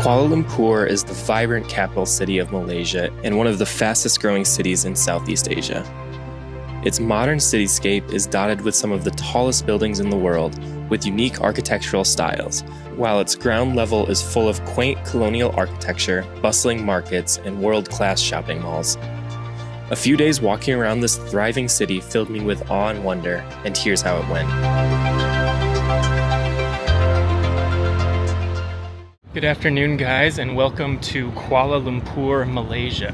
Kuala Lumpur is the vibrant capital city of Malaysia and one of the fastest growing cities in Southeast Asia. Its modern cityscape is dotted with some of the tallest buildings in the world with unique architectural styles, while its ground level is full of quaint colonial architecture, bustling markets, and world-class shopping malls. A few days walking around this thriving city filled me with awe and wonder, and here's how it went. Good afternoon, guys, and welcome to Kuala Lumpur, Malaysia.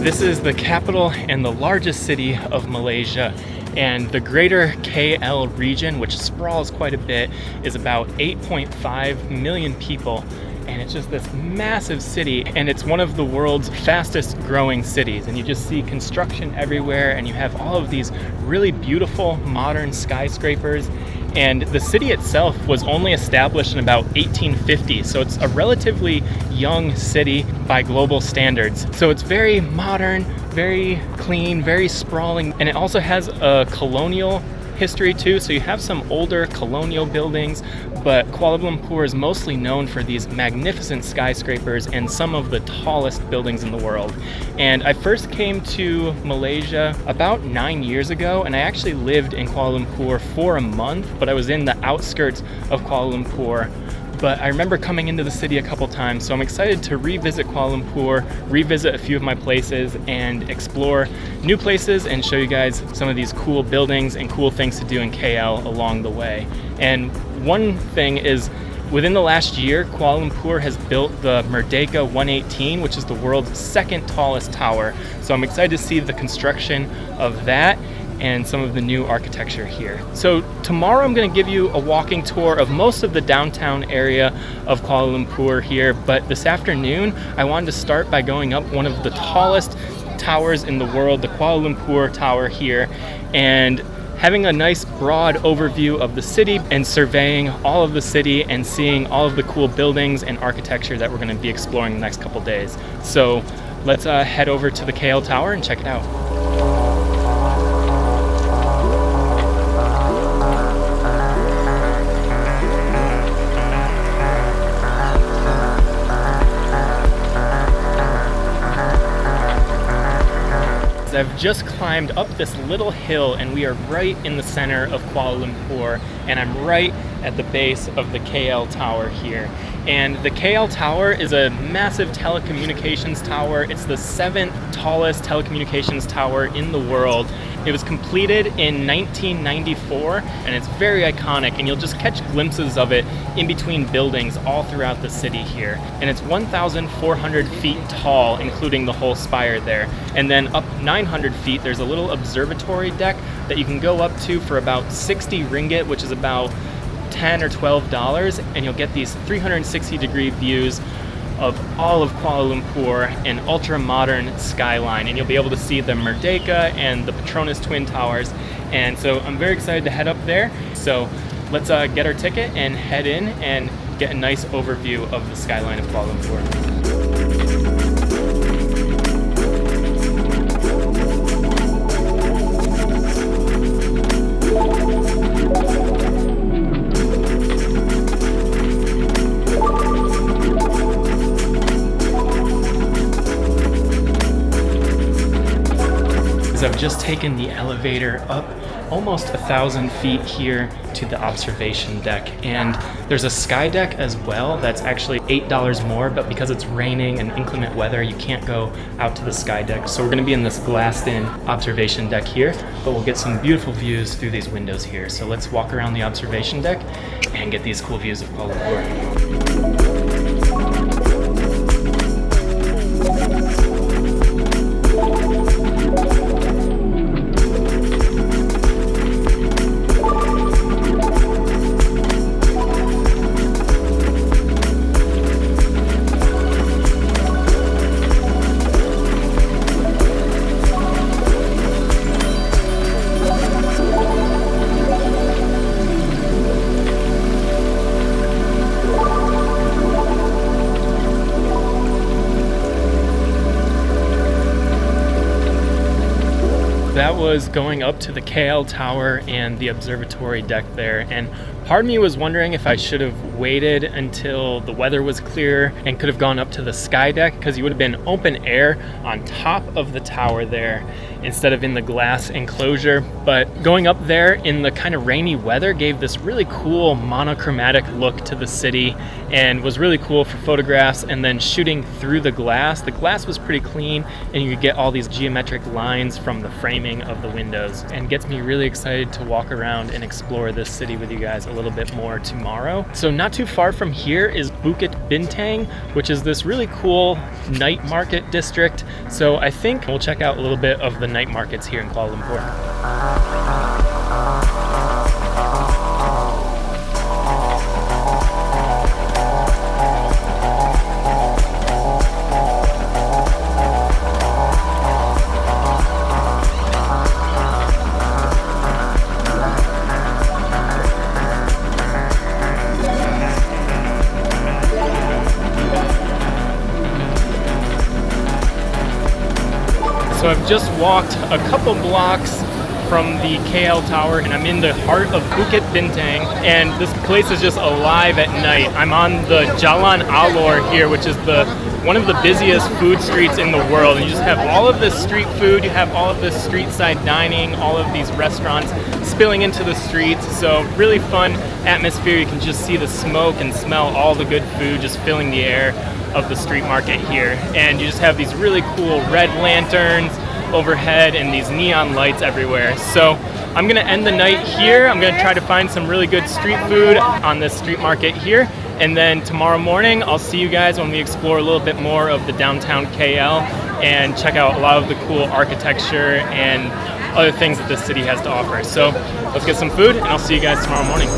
This is the capital and the largest city of Malaysia, and the greater KL region, which sprawls quite a bit, is about 8.5 million people. And it's just this massive city, and it's one of the world's fastest growing cities. And you just see construction everywhere, and you have all of these really beautiful modern skyscrapers. And the city itself was only established in about 1850, so it's a relatively young city by global standards. So it's very modern, very clean, very sprawling, and it also has a colonial history too, so you have some older colonial buildings, but Kuala Lumpur is mostly known for these magnificent skyscrapers and some of the tallest buildings in the world. And I first came to Malaysia about 9 years ago, and I actually lived in Kuala Lumpur for a month, but I was in the outskirts of Kuala Lumpur. But I remember coming into the city a couple times, so I'm excited to revisit Kuala Lumpur, revisit a few of my places, and explore new places and show you guys some of these cool buildings and cool things to do in KL along the way. And one thing is, within the last year, Kuala Lumpur has built the Merdeka 118, which is the world's second tallest tower. So I'm excited to see the construction of that and some of the new architecture here. So tomorrow I'm going to give you a walking tour of most of the downtown area of Kuala Lumpur here, but this afternoon I wanted to start by going up one of the tallest towers in the world, the Kuala Lumpur Tower here, and having a nice broad overview of the city and surveying all of the city and seeing all of the cool buildings and architecture that we're going to be exploring the next couple days. So let's head over to the KL Tower and check it out. I've just climbed up this little hill, and we are right in the center of Kuala Lumpur, and I'm right at the base of the KL Tower here. And the KL Tower is a massive telecommunications tower. It's the 7th tallest telecommunications tower in the world. It was completed in 1994, and it's very iconic, and you'll just catch glimpses of it in between buildings all throughout the city here. And it's 1,400 feet tall, including the whole spire there. And then up 900 feet, there's a little observatory deck that you can go up to for about 60 ringgit, which is about $10 or $12, and you'll get these 360-degree views of all of Kuala Lumpur, an ultra-modern skyline, and you'll be able to see the Merdeka and the Petronas Twin Towers. And so I'm very excited to head up there. So let's get our ticket and head in and get a nice overview of the skyline of Kuala Lumpur. I've just taken the elevator up almost 1,000 feet here to the observation deck, and there's a sky deck as well that's actually $8 more, but because it's raining and inclement weather, you can't go out to the sky deck. So we're going to be in this glassed-in observation deck here, but we'll get some beautiful views through these windows here. So let's walk around the observation deck and get these cool views of Kuala Lumpur. that was going up to the KL Tower and the observatory deck there. And Part of me was wondering if I should have waited until the weather was clear and could have gone up to the sky deck, because you would have been open air on top of the tower there instead of in the glass enclosure. But going up there in the kind of rainy weather gave this really cool monochromatic look to the city and was really cool for photographs. And then shooting through the glass was pretty clean, and you could get all these geometric lines from the framing of the windows, and gets me really excited to walk around and explore this city with you guys a little bit more tomorrow. So not too far from here is Bukit Bintang, which is this really cool night market district. So I think we'll check out a little bit of the night markets here in Kuala Lumpur. So I've just walked a couple blocks from the KL Tower, and I'm in the heart of Bukit Bintang, and this place is just alive at night. I'm on the Jalan Alor here, which is one of the busiest food streets in the world, and you just have all of this street food, you have all of this street side dining, all of these restaurants spilling into the streets. So really fun atmosphere. You can just see the smoke and smell all the good food just filling the air of the street market here. And you just have these really cool red lanterns overhead and these neon lights everywhere. So I'm gonna end the night here. I'm gonna try to find some really good street food on this street market here. And then tomorrow morning, I'll see you guys when we explore a little bit more of the downtown KL and check out a lot of the cool architecture and other things that this city has to offer. So let's get some food, and I'll see you guys tomorrow morning.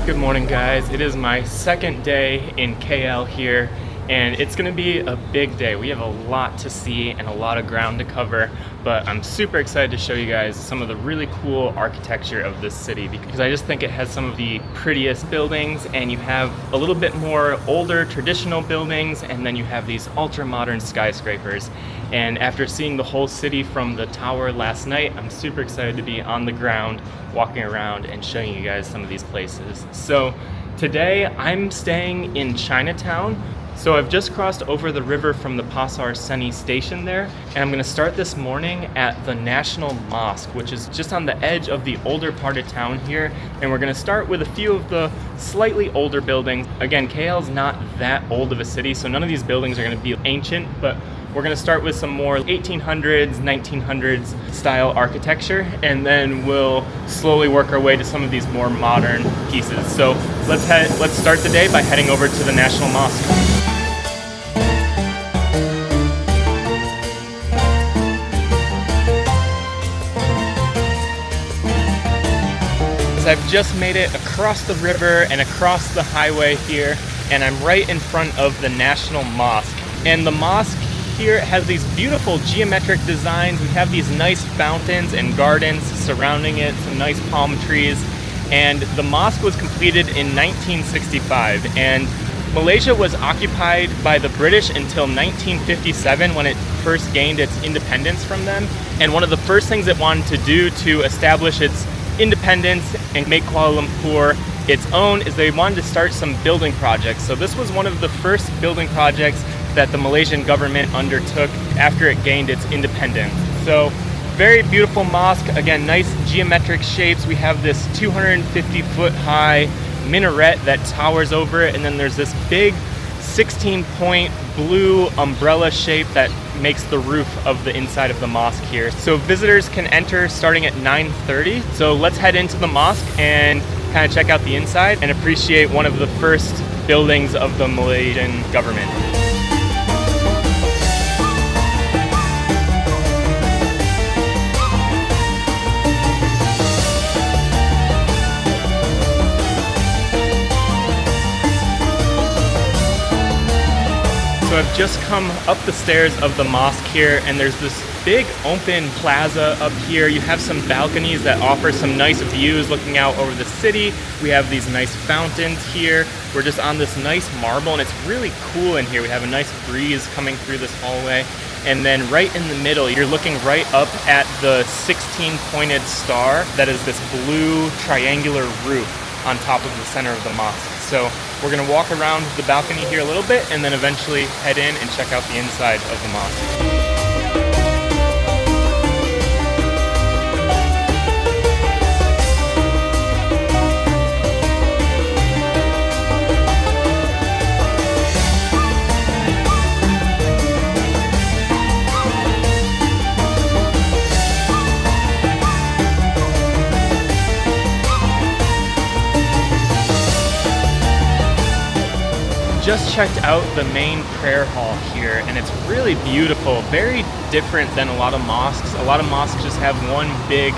Good morning, guys. It is my second day in KL here, and it's gonna be a big day. We have a lot to see and a lot of ground to cover, but I'm super excited to show you guys some of the really cool architecture of this city, because I just think it has some of the prettiest buildings, and you have a little bit more older traditional buildings, and then you have these ultra modern skyscrapers. And after seeing the whole city from the tower last night, I'm super excited to be on the ground, walking around and showing you guys some of these places. So today I'm staying in Chinatown. So I've just crossed over the river from the Pasar Seni station there, and I'm gonna start this morning at the National Mosque, which is just on the edge of the older part of town here. And we're gonna start with a few of the slightly older buildings. Again, KL's not that old of a city, so none of these buildings are gonna be ancient, but we're gonna start with some more 1800s, 1900s style architecture, and then we'll slowly work our way to some of these more modern pieces. So let's start the day by heading over to the National Mosque. I've just made it across the river and across the highway here, and I'm right in front of the National Mosque. And the mosque here has these beautiful geometric designs. We have these nice fountains and gardens surrounding it, some nice palm trees. And the mosque was completed in 1965, and Malaysia was occupied by the British until 1957, when it first gained its independence from them. And one of the first things it wanted to do to establish its independence and make Kuala Lumpur its own is they wanted to start some building projects. So this was one of the first building projects that the Malaysian government undertook after it gained its independence. So very beautiful mosque, again, nice geometric shapes. We have this 250-foot high minaret that towers over it, and then there's this big 16-point blue umbrella shape that makes the roof of the inside of the mosque here. So visitors can enter starting at 9:30. So let's head into the mosque and kind of check out the inside and appreciate one of the first buildings of the Malaysian government. So I've just come up the stairs of the mosque here, and there's this big open plaza up here. You have some balconies that offer some nice views looking out over the city. We have these nice fountains here. We're just on this nice marble, and it's really cool in here. We have a nice breeze coming through this hallway. And then right in the middle, you're looking right up at the 16-pointed star that is this blue triangular roof on top of the center of the mosque. So we're gonna walk around the balcony here a little bit and then eventually head in and check out the inside of the mosque. Just checked out the main prayer hall here, and it's really beautiful, very different than a lot of mosques. A lot of mosques just have one big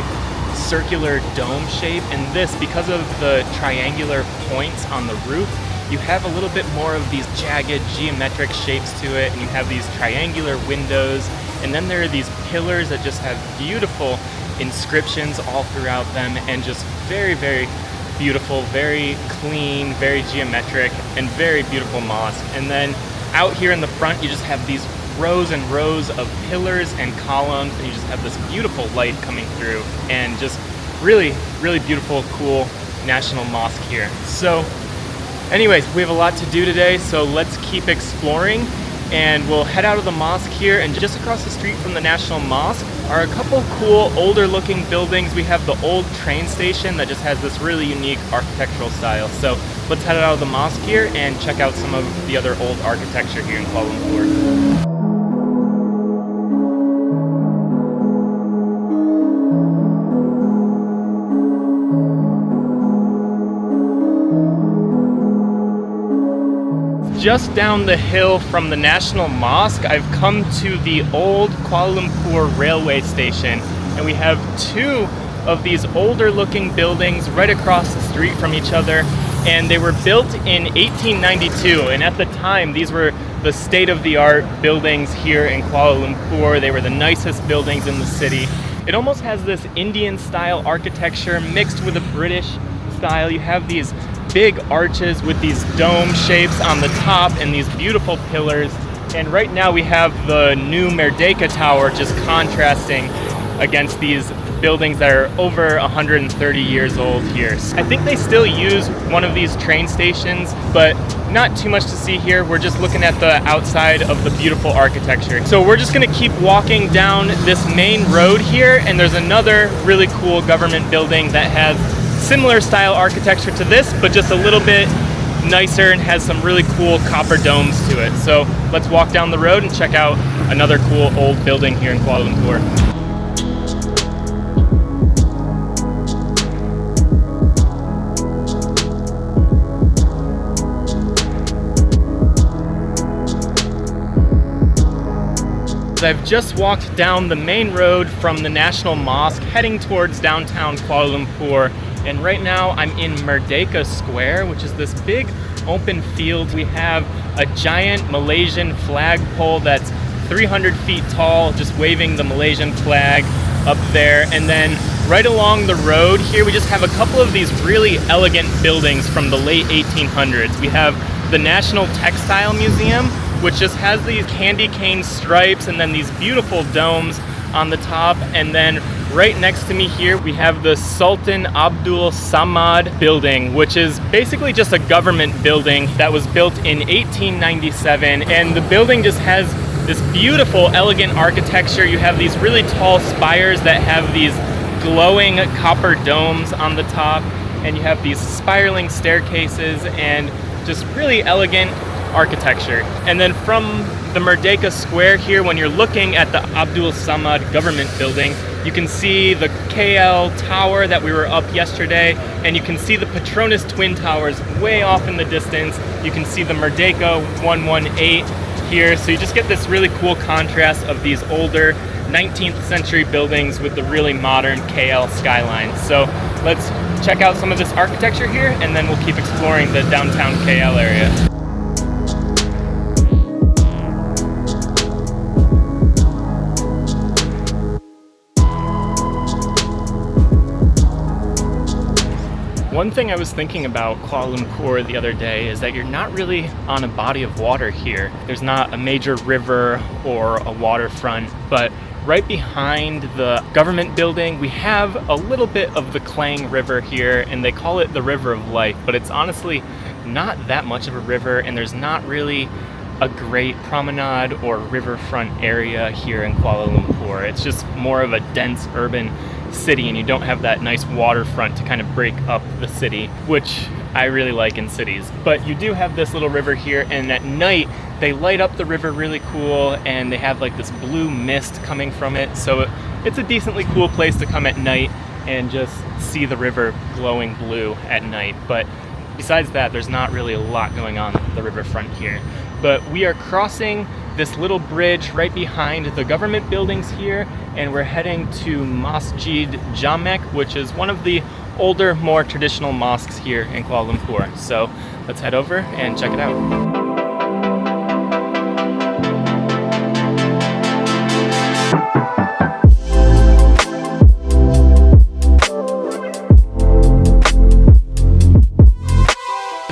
circular dome shape, and this, because of the triangular points on the roof, you have a little bit more of these jagged geometric shapes to it, and you have these triangular windows, and then there are these pillars that just have beautiful inscriptions all throughout them, and just very, very beautiful, very clean, very geometric, and very beautiful mosque. And then out here in the front, you just have these rows and rows of pillars and columns, and you just have this beautiful light coming through, and just really, really beautiful, cool national mosque here. So anyways, we have a lot to do today, so let's keep exploring, and we'll head out of the mosque here. And just across the street from the National Mosque are a couple cool older looking buildings. We have the old train station that just has this really unique architectural style. So let's head out of the mosque here and check out some of the other old architecture here in Kuala Lumpur. Just down the hill from the National Mosque, I've come to the old Kuala Lumpur railway station, and we have two of these older looking buildings right across the street from each other, and they were built in 1892, and at the time these were the state-of-the-art buildings here in Kuala Lumpur. They were the nicest buildings in the city. It almost has this Indian style architecture mixed with a British style. You have these big arches with these dome shapes on the top and these beautiful pillars. And right now we have the new Merdeka Tower just contrasting against these buildings that are over 130 years old here. I think they still use one of these train stations, but not too much to see here. We're just looking at the outside of the beautiful architecture. So we're just gonna keep walking down this main road here, and there's another really cool government building that has similar style architecture to this, but just a little bit nicer and has some really cool copper domes to it. So let's walk down the road and check out another cool old building here in Kuala Lumpur. I've just walked down the main road from the National Mosque heading towards downtown Kuala Lumpur, and right now I'm in Merdeka Square, which is this big open field. We have a giant Malaysian flagpole that's 300 feet tall, just waving the Malaysian flag up there. And then right along the road here, we just have a couple of these really elegant buildings from the late 1800s. We have the National Textile Museum, which just has these candy cane stripes and then these beautiful domes on the top. And then right next to me here, we have the Sultan Abdul Samad building, which is basically just a government building that was built in 1897. And the building just has this beautiful, elegant architecture. You have these really tall spires that have these glowing copper domes on the top, and you have these spiraling staircases and just really elegant architecture. And then from the Merdeka Square here, when you're looking at the Abdul Samad government building, you can see the KL Tower that we were up yesterday, and you can see the Petronas Twin Towers way off in the distance. You can see the Merdeka 118 here, so you just get this really cool contrast of these older 19th century buildings with the really modern KL skyline. So let's check out some of this architecture here, and then we'll keep exploring the downtown KL area. One thing I was thinking about Kuala Lumpur the other day is that you're not really on a body of water here. There's not a major river or a waterfront, but right behind the government building, we have a little bit of the Klang River here, and they call it the River of Life, but it's honestly not that much of a river, and there's not really a great promenade or riverfront area here in Kuala Lumpur. It's just more of a dense urban city, and you don't have that nice waterfront to kind of break up the city, which I really like in cities. But you do have this little river here, and at night they light up the river really cool, and they have like this blue mist coming from it, so it's a decently cool place to come at night and just see the river glowing blue at night. But besides that, there's not really a lot going on the riverfront here. But we are crossing this little bridge right behind the government buildings here, and we're heading to Masjid Jamek, which is one of the older, more traditional mosques here in Kuala Lumpur. So let's head over and check it out.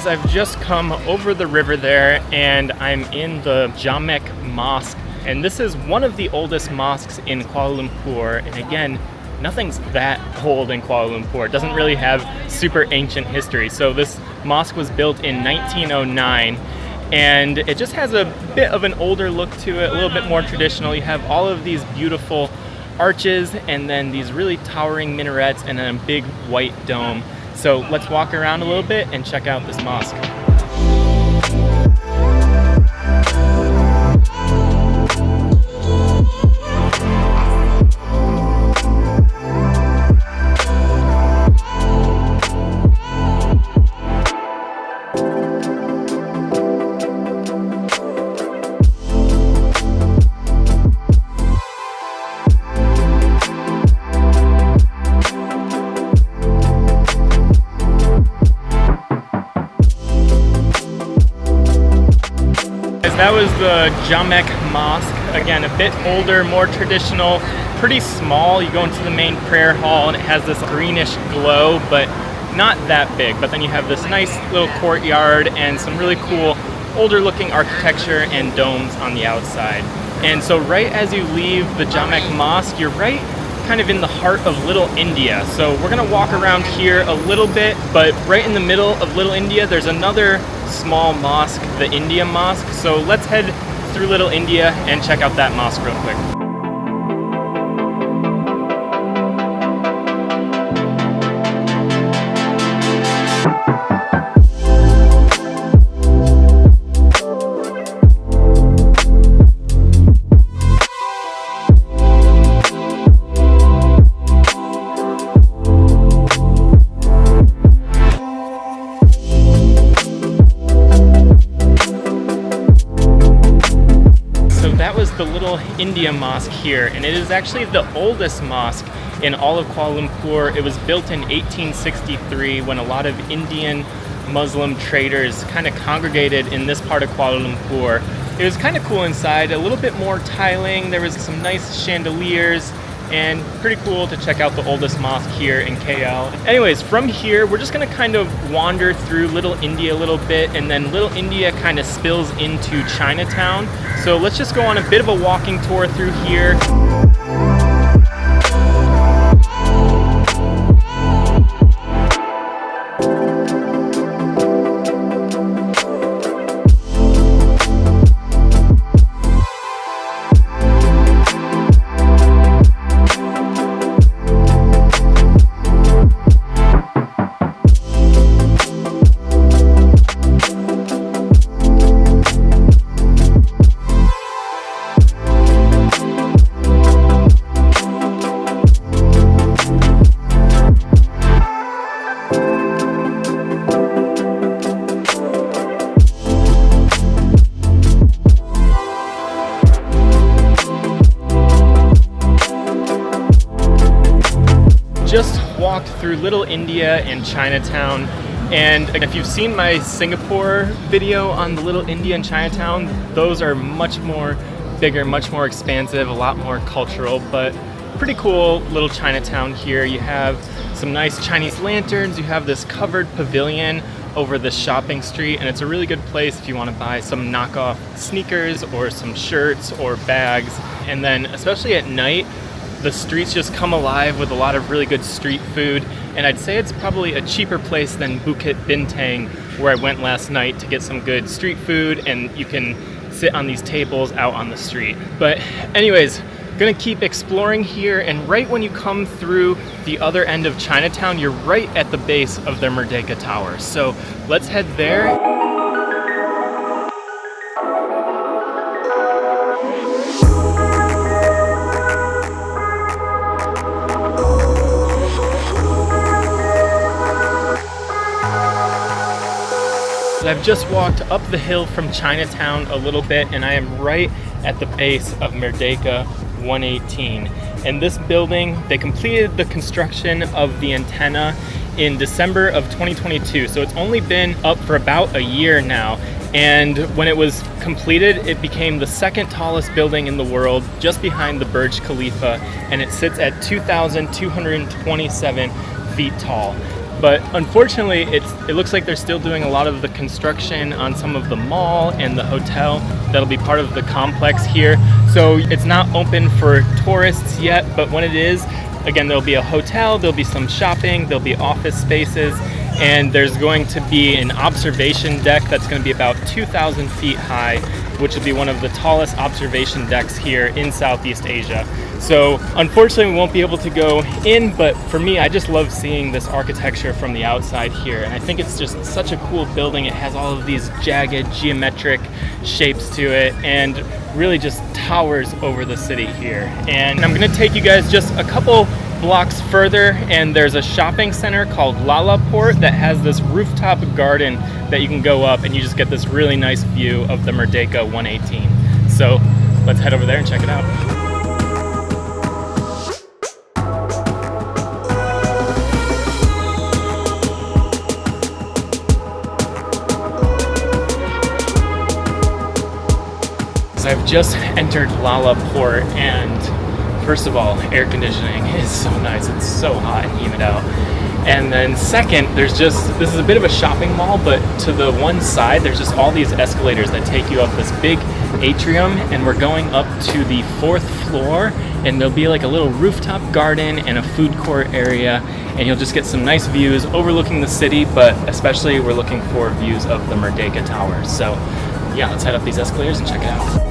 I've just come over the river there, and I'm in the Jamek Mosque, and this is one of the oldest mosques in Kuala Lumpur. And again, nothing's that old in Kuala Lumpur. It doesn't really have super ancient history. So this mosque was built in 1909, and it just has a bit of an older look to it, a little bit more traditional. You have all of these beautiful arches, and then these really towering minarets, and then a big white dome. So let's walk around a little bit and check out this mosque. That was the Jamek Mosque. Again, a bit older, more traditional, pretty small. You go into the main prayer hall and it has this greenish glow, but not that big. But then you have this nice little courtyard and some really cool older looking architecture and domes on the outside. And so right as you leave the Jamek Mosque, you're right kind of in the heart of Little India. So we're gonna walk around here a little bit, but right in the middle of Little India, there's another small mosque, the India Mosque. So let's head through Little India and check out that mosque real quick. The Little India Mosque here, and it is actually the oldest mosque in all of Kuala Lumpur. It was built in 1863 when a lot of Indian Muslim traders kind of congregated in this part of Kuala Lumpur. It was kind of cool inside, a little bit more tiling, there was some nice chandeliers, and pretty cool to check out the oldest mosque here in KL. Anyways, from here, we're just gonna kind of wander through Little India a little bit, and then Little India kind of spills into Chinatown. So let's just go on a bit of a walking tour through here. Just walked through Little India and Chinatown, and if you've seen my Singapore video on the Little India and Chinatown, those are much more bigger, much more expansive, a lot more cultural, but pretty cool little Chinatown here. You have some nice Chinese lanterns. You have this covered pavilion over the shopping street, and it's a really good place if you want to buy some knockoff sneakers or some shirts or bags. And then especially at night, the streets just come alive with a lot of really good street food, and I'd say it's probably a cheaper place than Bukit Bintang, where I went last night to get some good street food, and you can sit on these tables out on the street. But anyways, gonna keep exploring here, and right when you come through the other end of Chinatown, you're right at the base of the Merdeka Tower. So let's head there. I've just walked up the hill from Chinatown a little bit, and I am right at the base of Merdeka 118. And this building, they completed the construction of the antenna in December of 2022. So it's only been up for about a year now. And when it was completed, it became the second tallest building in the world, just behind the Burj Khalifa, and it sits at 2,227 feet tall. But unfortunately, it looks like they're still doing a lot of the construction on some of the mall and the hotel that'll be part of the complex here. So it's not open for tourists yet, but when it is, again, there'll be a hotel, there'll be some shopping, there'll be office spaces, and there's going to be an observation deck that's going to be about 2,000 feet high, which will be one of the tallest observation decks here in Southeast Asia. So unfortunately, we won't be able to go in, but for me, I just love seeing this architecture from the outside here. And I think it's just such a cool building. It has all of these jagged geometric shapes to it and really just towers over the city here. And I'm gonna take you guys just a couple blocks further, and there's a shopping center called Lalaport that has this rooftop garden that you can go up, and you just get this really nice view of the Merdeka 118. So let's head over there and check it out. I've just entered Lalaport, and first of all, air conditioning is so nice. It's so hot and humid out. And then second, this is a bit of a shopping mall, but to the one side, there's just all these escalators that take you up this big atrium, and we're going up to the 4th floor, and there'll be like a little rooftop garden and a food court area, and you'll just get some nice views overlooking the city, but especially we're looking for views of the Merdeka Tower. So yeah, let's head up these escalators and check it out.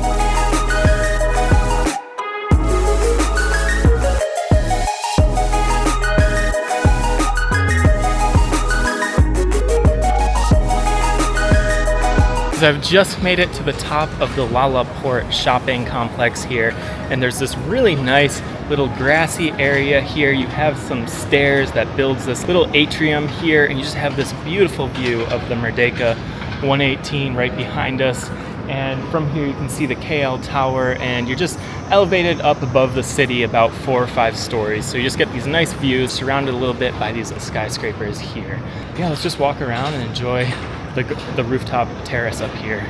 So I've just made it to the top of the Lalaport shopping complex here, and there's this really nice little grassy area here. You have some stairs that builds this little atrium here, and you just have this beautiful view of the Merdeka 118 right behind us. And from here you can see the KL Tower, and you're just elevated up above the city about 4 or 5 stories. So you just get these nice views surrounded a little bit by these skyscrapers here. Yeah, let's just walk around and enjoy the rooftop terrace up here.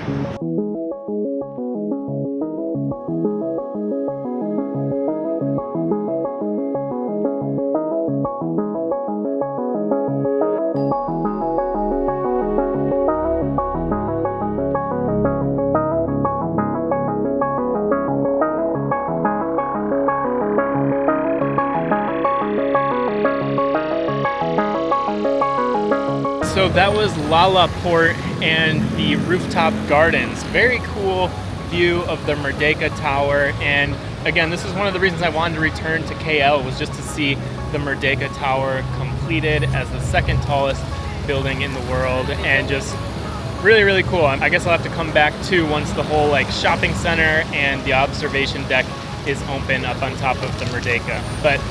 So that was Lalaport and the rooftop gardens. Very cool view of the Merdeka Tower. And again, this is one of the reasons I wanted to return to KL, was just to see the Merdeka Tower completed as the second tallest building in the world, and just really, really cool. I guess I'll have to come back too once the whole shopping center and the observation deck is open up on top of the Merdeka. But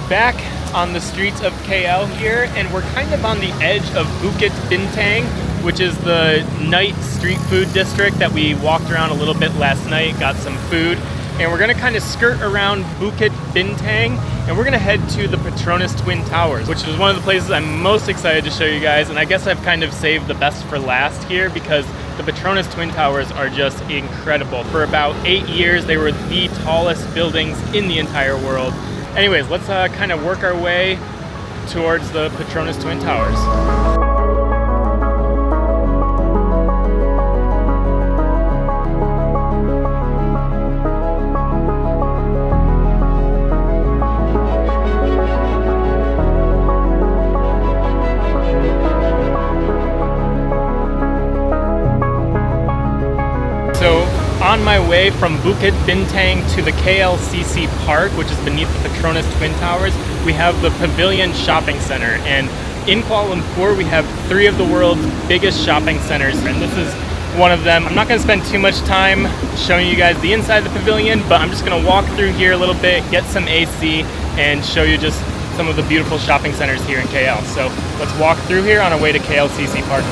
back on the streets of KL here, and we're kind of on the edge of Bukit Bintang, which is the night street food district that we walked around a little bit last night, got some food, and we're gonna kind of skirt around Bukit Bintang, and we're gonna head to the Petronas Twin Towers, which is one of the places I'm most excited to show you guys. And I guess I've kind of saved the best for last here, because the Petronas Twin Towers are just incredible. For about 8 years, they were the tallest buildings in the entire world. Anyways, let's kind of work our way towards the Petronas Twin Towers. So on my way from Bukit Bintang to the KLCC Park, which is beneath the Petronas Twin Towers, we have the Pavilion Shopping Center. And in Kuala Lumpur, we have 3 of the world's biggest shopping centers, and this is one of them. I'm not going to spend too much time showing you guys the inside of the pavilion, but I'm just going to walk through here a little bit, get some AC, and show you just some of the beautiful shopping centers here in KL. So let's walk through here on our way to KLCC Park.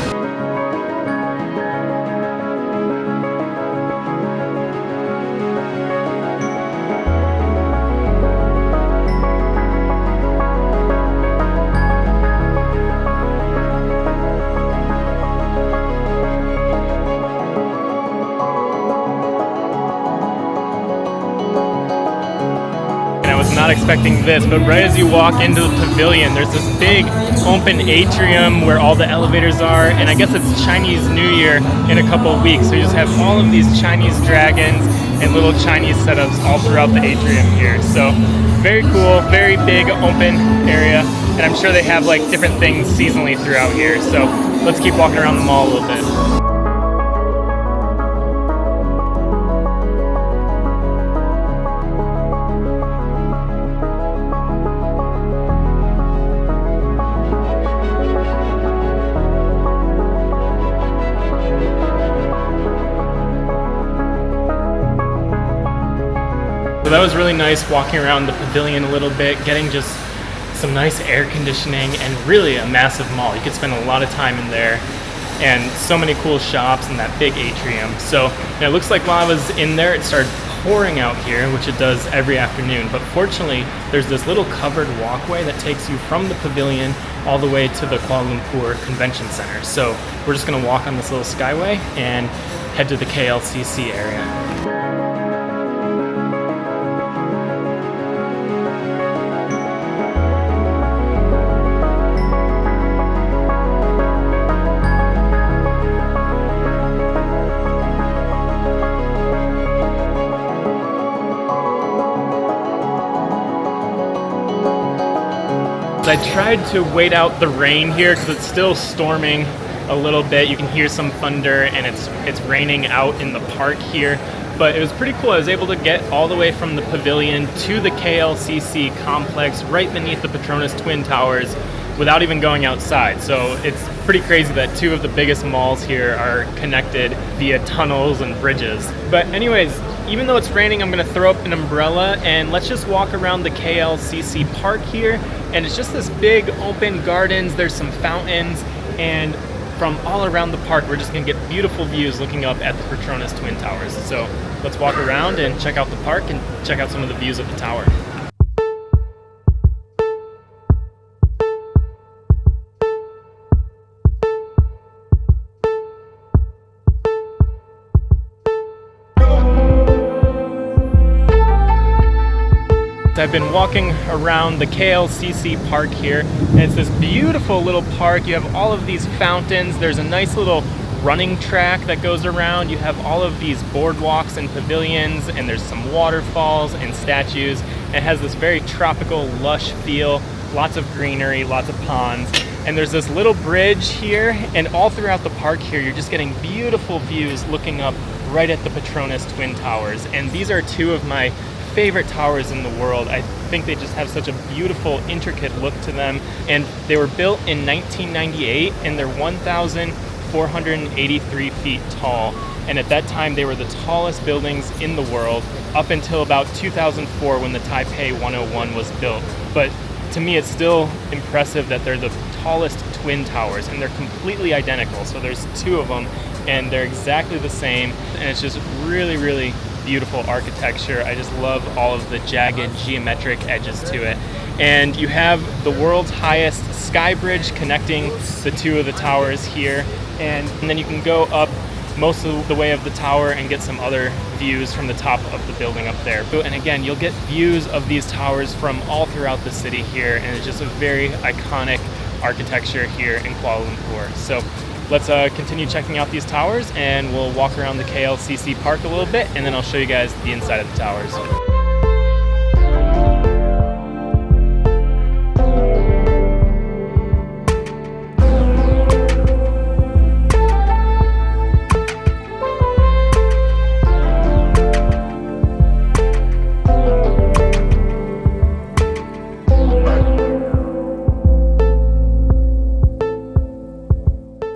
Not expecting this, but right as you walk into the pavilion, there's this big open atrium where all the elevators are, and I guess it's Chinese New Year in a couple of weeks, so you just have all of these Chinese dragons and little Chinese setups all throughout the atrium here. So very cool, very big open area, and I'm sure they have like different things seasonally throughout here. So let's keep walking around the mall a little bit. So that was really nice, walking around the pavilion a little bit, getting just some nice air conditioning, and really a massive mall. You could spend a lot of time in there, and so many cool shops in that big atrium. So it looks like while I was in there, it started pouring out here, which it does every afternoon. But fortunately, there's this little covered walkway that takes you from the pavilion all the way to the Kuala Lumpur Convention Center. So we're just gonna walk on this little skyway and head to the KLCC area. I tried to wait out the rain here because it's still storming a little bit. You can hear some thunder, and it's raining out in the park here. But it was pretty cool. I was able to get all the way from the pavilion to the KLCC complex right beneath the Petronas Twin Towers without even going outside. So it's pretty crazy that 2 of the biggest malls here are connected via tunnels and bridges. But anyways, even though it's raining, I'm gonna throw up an umbrella and let's just walk around the KLCC Park here. And it's just this big open gardens, there's some fountains, and from all around the park, we're just gonna get beautiful views looking up at the Petronas Twin Towers. So let's walk around and check out the park and check out some of the views of the tower. I've been walking around the KLCC Park here, and it's this beautiful little park. You have all of these fountains. There's a nice little running track that goes around. You have all of these boardwalks and pavilions, and there's some waterfalls and statues. It has this very tropical, lush feel, lots of greenery, lots of ponds. And there's this little bridge here, and all throughout the park here, you're just getting beautiful views looking up right at the Petronas Twin Towers. And these are 2 of my favorite towers in the world. I think they just have such a beautiful, intricate look to them. And they were built in 1998, and they're 1,483 feet tall. And at that time, they were the tallest buildings in the world up until about 2004 when the Taipei 101 was built. But to me, it's still impressive that they're the tallest twin towers, and they're completely identical. So there's 2 of them, and they're exactly the same. And it's just really, really beautiful architecture. I just love all of the jagged geometric edges to it. And you have the world's highest sky bridge connecting the 2 of the towers here. And then you can go up most of the way of the tower and get some other views from the top of the building up there. And again, you'll get views of these towers from all throughout the city here, and it's just a very iconic architecture here in Kuala Lumpur. So let's continue checking out these towers, and we'll walk around the KLCC park a little bit, and then I'll show you guys the inside of the towers.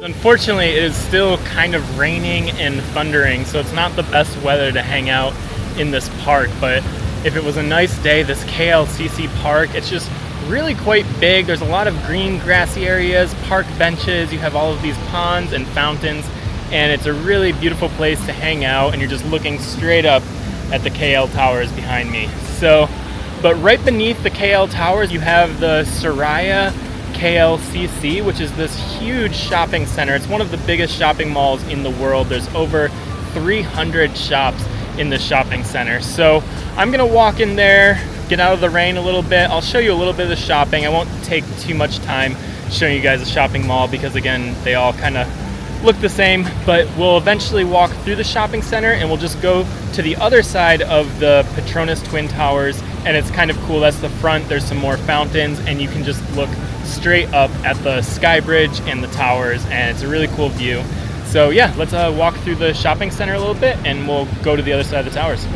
Unfortunately, it is still kind of raining and thundering, so it's not the best weather to hang out in this park. But if it was a nice day, this KLCC park, it's just really quite big. There's a lot of green grassy areas, park benches, you have all of these ponds and fountains, and it's a really beautiful place to hang out, and you're just looking straight up at the KL towers behind me. So, but right beneath the KL towers, you have the Soraya KLCC, which is this huge shopping center. It's one of the biggest shopping malls in the world. There's over 300 shops in the shopping center. So I'm gonna walk in there, get out of the rain a little bit. I'll show you a little bit of the shopping. I won't take too much time showing you guys the shopping mall because again, they all kind of look the same, but we'll eventually walk through the shopping center and we'll just go to the other side of the Petronas Twin Towers, and it's kind of cool. That's the front. There's some more fountains, and you can just look straight up at the sky bridge and the towers, and it's a really cool view. So yeah, let's walk through the shopping center a little bit, and we'll go to the other side of the towers.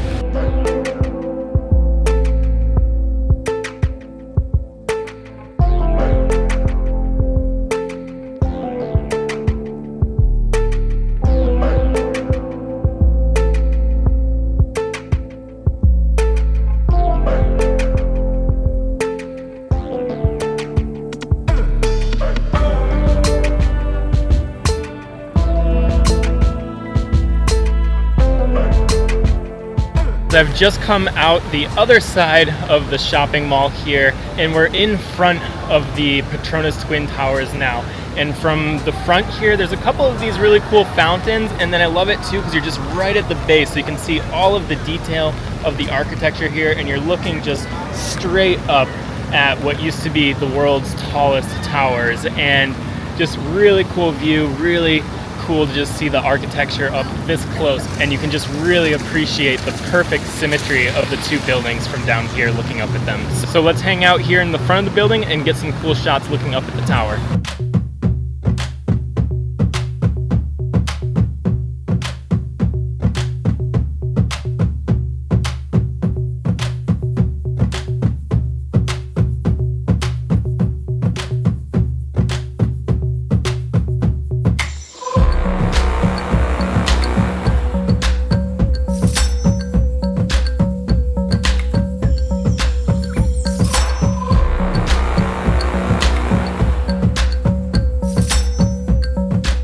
I've just come out the other side of the shopping mall here, and we're in front of the Petronas Twin Towers now. And from the front here, there's a couple of these really cool fountains, and then I love it too because you're just right at the base, so you can see all of the detail of the architecture here, and you're looking just straight up at what used to be the world's tallest towers, and just really cool view, really cool to just see the architecture up this close, and you can just really appreciate the perfect symmetry of the two buildings from down here looking up at them. So let's hang out here in the front of the building and get some cool shots looking up at the tower.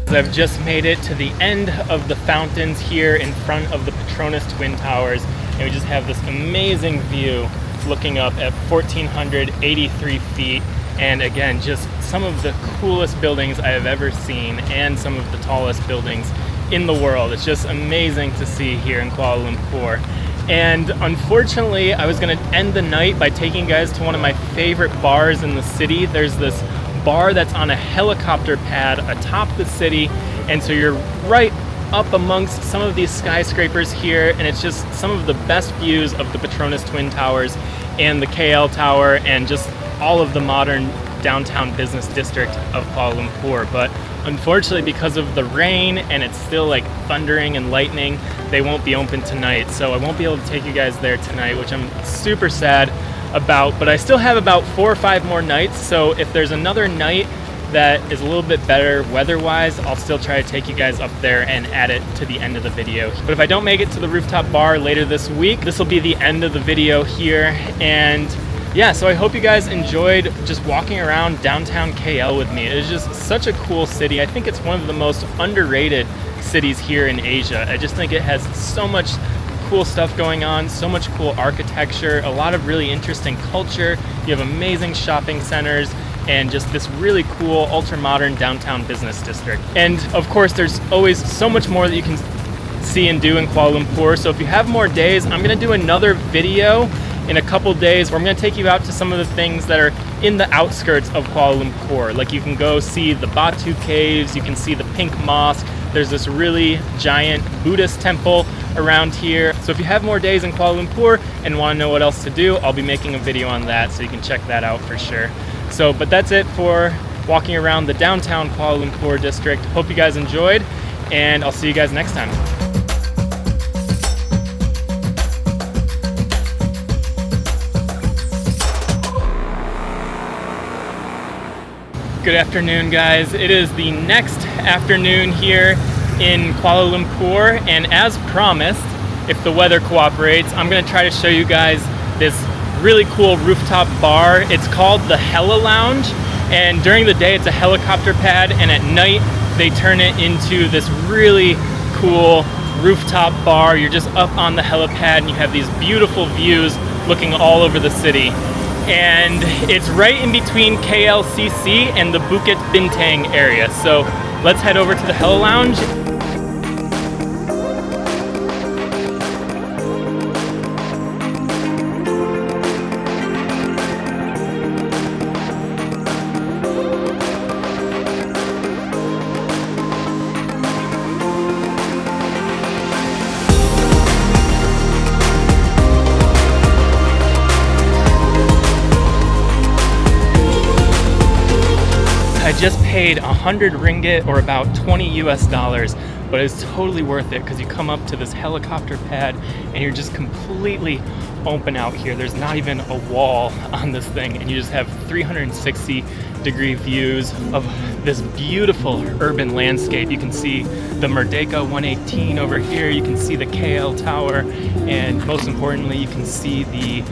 I've just made it to the end of the fountains here in front of the Petronas Twin Towers, and we just have this amazing view looking up at 1,483 feet, and again, just some of the coolest buildings I have ever seen and some of the tallest buildings in the world. It's just amazing to see here in Kuala Lumpur. And unfortunately, I was going to end the night by taking you guys to one of my favorite bars in the city. There's this bar that's on a helicopter pad atop the city, and so you're right up amongst some of these skyscrapers here, and it's just some of the best views of the Petronas Twin Towers and the KL Tower and just all of the modern downtown business district of Kuala Lumpur. But unfortunately, because of the rain and it's still like thundering and lightning, they won't be open tonight, so I won't be able to take you guys there tonight, which I'm super sad about. But I still have about 4 or 5 more nights, so if there's another night that is a little bit better weather-wise, I'll still try to take you guys up there and add it to the end of the video. But if I don't make it to the rooftop bar later this week, this will be the end of the video here. And yeah, so I hope you guys enjoyed just walking around downtown KL with me. It is just such a cool city. I think it's one of the most underrated cities here in Asia. I just think it has so much cool stuff going on, so much cool architecture, a lot of really interesting culture. You have amazing shopping centers, and just this really cool ultra-modern downtown business district. And of course, there's always so much more that you can see and do in Kuala Lumpur. So if you have more days, I'm gonna do another video in a couple days where I'm gonna take you out to some of the things that are in the outskirts of Kuala Lumpur. Like you can go see the Batu Caves, you can see the Pink Mosque, there's this really giant Buddhist temple around here. So if you have more days in Kuala Lumpur and wanna know what else to do, I'll be making a video on that, so you can check that out for sure. So, but that's it for walking around the downtown Kuala Lumpur district. Hope you guys enjoyed, and I'll see you guys next time. Good afternoon, guys. It is the next afternoon here in Kuala Lumpur, and as promised, if the weather cooperates, I'm gonna try to show you guys this really cool rooftop bar. It's called the Hella Lounge, and during the day it's a helicopter pad, and at night they turn it into this really cool rooftop bar. You're just up on the helipad and you have these beautiful views looking all over the city. And it's right in between KLCC and the Bukit Bintang area. So let's head over to the Hella Lounge. I just paid 100 ringgit, or about 20 US dollars, but it's totally worth it because you come up to this helicopter pad and you're just completely open out here. There's not even a wall on this thing, and you just have 360-degree views of this beautiful urban landscape. You can see the Merdeka 118 over here, you can see the KL Tower, and most importantly, you can see the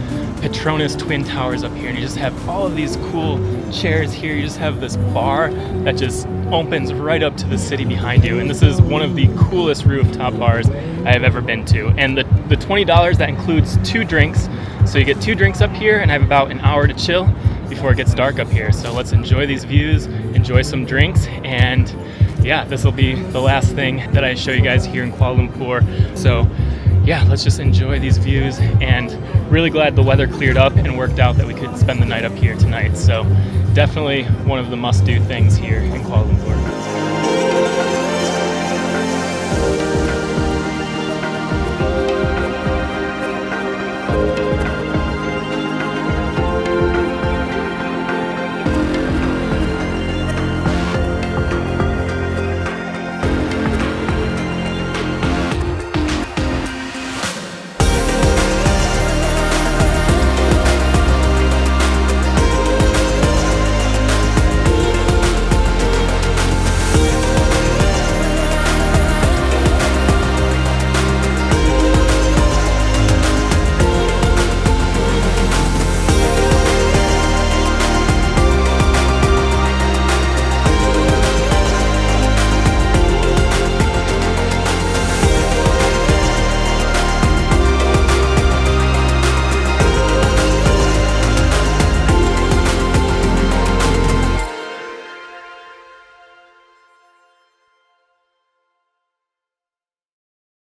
Petronas Twin Towers up here, and you just have all of these cool chairs here. You just have this bar that just opens right up to the city behind you, and this is one of the coolest rooftop bars I have ever been to. And the $20, that includes 2 drinks, so you get 2 drinks up here and have about an hour to chill before it gets dark up here. So let's enjoy these views, enjoy some drinks, and yeah, this will be the last thing that I show you guys here in Kuala Lumpur. So yeah, let's just enjoy these views, and really glad the weather cleared up and worked out that we could spend the night up here tonight. So definitely one of the must-do things here in Kuala Lumpur.